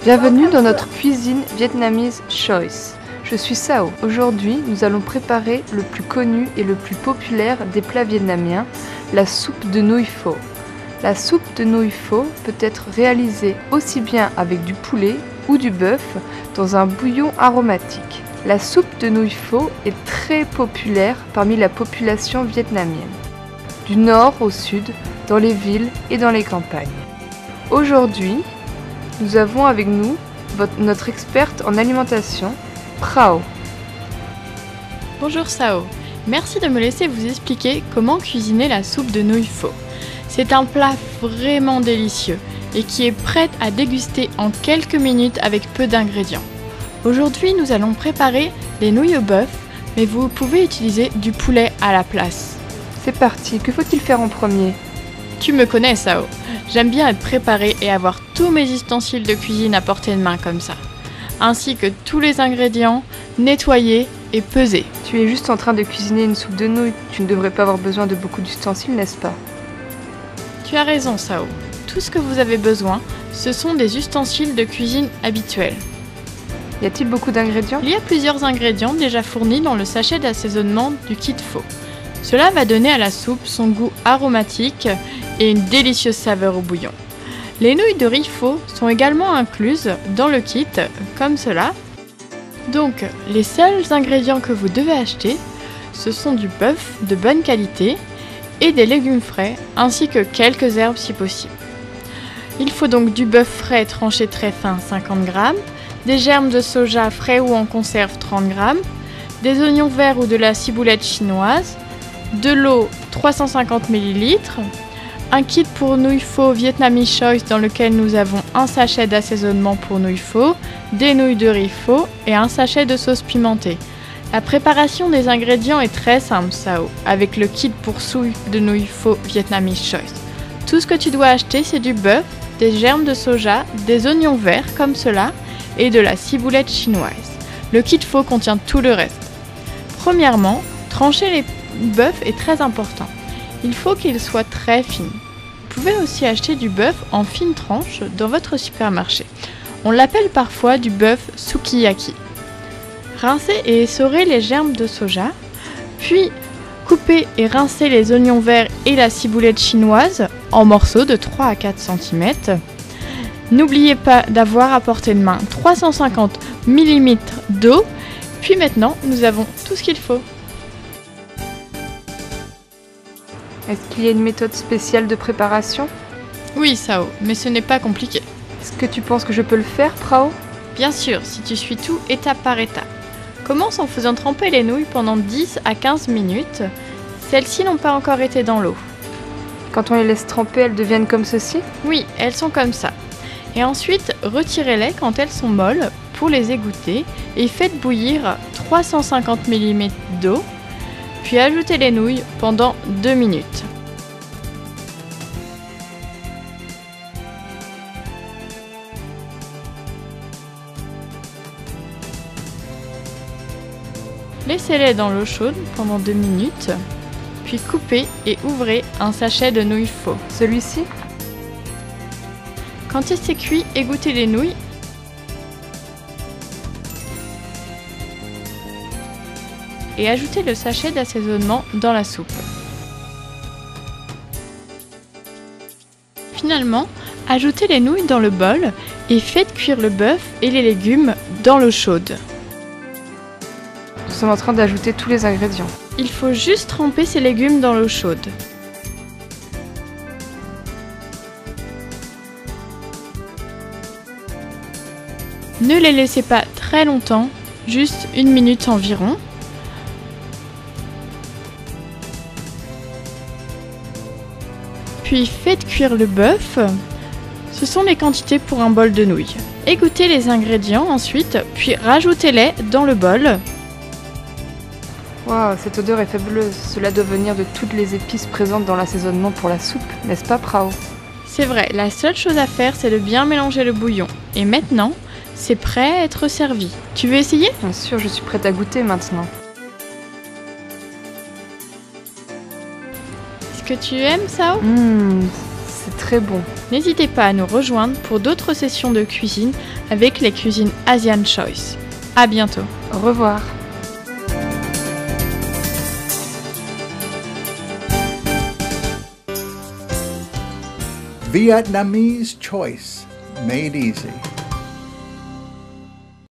Bienvenue dans notre cuisine vietnamese Choice. Je suis Sao. Aujourd'hui, nous allons préparer le plus connu et le plus populaire des plats vietnamiens, la soupe de nouilles pho. La soupe de nouilles pho peut être réalisée aussi bien avec du poulet ou du bœuf dans un bouillon aromatique. La soupe de nouilles pho est très populaire parmi la population vietnamienne, du nord au sud, dans les villes et dans les campagnes. Aujourd'hui, nous avons avec nous notre experte en alimentation, Prao. Bonjour Sao, merci de me laisser vous expliquer comment cuisiner la soupe de nouilles pho. C'est un plat vraiment délicieux et qui est prêt à déguster en quelques minutes avec peu d'ingrédients. Aujourd'hui, nous allons préparer des nouilles au bœuf, mais vous pouvez utiliser du poulet à la place. C'est parti, que faut-il faire en premier? Tu me connais Sao, j'aime bien être préparée et avoir tous mes ustensiles de cuisine à portée de main comme ça, ainsi que tous les ingrédients nettoyés et pesés. Tu es juste en train de cuisiner une soupe de nouilles, tu ne devrais pas avoir besoin de beaucoup d'ustensiles, n'est-ce pas? Tu as raison Sao, tout ce que vous avez besoin, ce sont des ustensiles de cuisine habituels. Y a-t-il beaucoup d'ingrédients? Il y a plusieurs ingrédients déjà fournis dans le sachet d'assaisonnement du kit pho. Cela va donner à la soupe son goût aromatique et une délicieuse saveur au bouillon. Les nouilles de riz pho sont également incluses dans le kit, comme cela. Donc, les seuls ingrédients que vous devez acheter, ce sont du bœuf de bonne qualité et des légumes frais, ainsi que quelques herbes si possible. Il faut donc du bœuf frais tranché très fin 50 g, des germes de soja frais ou en conserve 30 g, des oignons verts ou de la ciboulette chinoise, de l'eau 350 ml, un kit pour nouilles pho Vietnamese Choice dans lequel nous avons un sachet d'assaisonnement pour nouilles pho, des nouilles de riz pho et un sachet de sauce pimentée. La préparation des ingrédients est très simple Sao, avec le kit pour soupe de nouilles pho Vietnamese Choice. Tout ce que tu dois acheter, c'est du bœuf, des germes de soja, des oignons verts comme cela et de la ciboulette chinoise. Le kit pho contient tout le reste. Premièrement, trancher les bœuf est très important. Il faut qu'il soit très fin. Vous pouvez aussi acheter du bœuf en fines tranches dans votre supermarché. On l'appelle parfois du bœuf sukiyaki. Rincez et essorez les germes de soja, puis coupez et rincez les oignons verts et la ciboulette chinoise en morceaux de 3 à 4 cm. N'oubliez pas d'avoir à portée de main 350 ml d'eau. Puis maintenant, nous avons tout ce qu'il faut. Est-ce qu'il y a une méthode spéciale de préparation? Oui, Sao, mais ce n'est pas compliqué. Est-ce que tu penses que je peux le faire, Prao? Bien sûr, si tu suis tout étape par étape. Commence en faisant tremper les nouilles pendant 10 à 15 minutes. Celles-ci n'ont pas encore été dans l'eau. Quand on les laisse tremper, elles deviennent comme ceci? Oui, elles sont comme ça. Et ensuite, retirez-les quand elles sont molles pour les égoutter et faites bouillir 350 ml d'eau. Puis ajoutez les nouilles pendant 2 minutes. Laissez-les dans l'eau chaude pendant 2 minutes, puis coupez et ouvrez un sachet de nouilles pho. Celui-ci? Quand il s'est cuit, égouttez les nouilles et ajoutez le sachet d'assaisonnement dans la soupe. Finalement, ajoutez les nouilles dans le bol et faites cuire le bœuf et les légumes dans l'eau chaude. Nous sommes en train d'ajouter tous les ingrédients. Il faut juste tremper ces légumes dans l'eau chaude. Ne les laissez pas très longtemps, juste 1 minute environ. Puis faites cuire le bœuf. Ce sont les quantités pour un bol de nouilles. Égouttez les ingrédients ensuite, puis rajoutez-les dans le bol. Waouh, cette odeur est fabuleuse. Cela doit venir de toutes les épices présentes dans l'assaisonnement pour la soupe, n'est-ce pas, Prao? C'est vrai, la seule chose à faire, c'est de bien mélanger le bouillon. Et maintenant, c'est prêt à être servi. Tu veux essayer? Bien sûr, je suis prête à goûter maintenant. Est-ce que tu aimes, Sao? C'est très bon. N'hésitez pas à nous rejoindre pour d'autres sessions de cuisine avec les cuisines Asian Choice. À bientôt. Au revoir. Vietnamese Choice, made easy.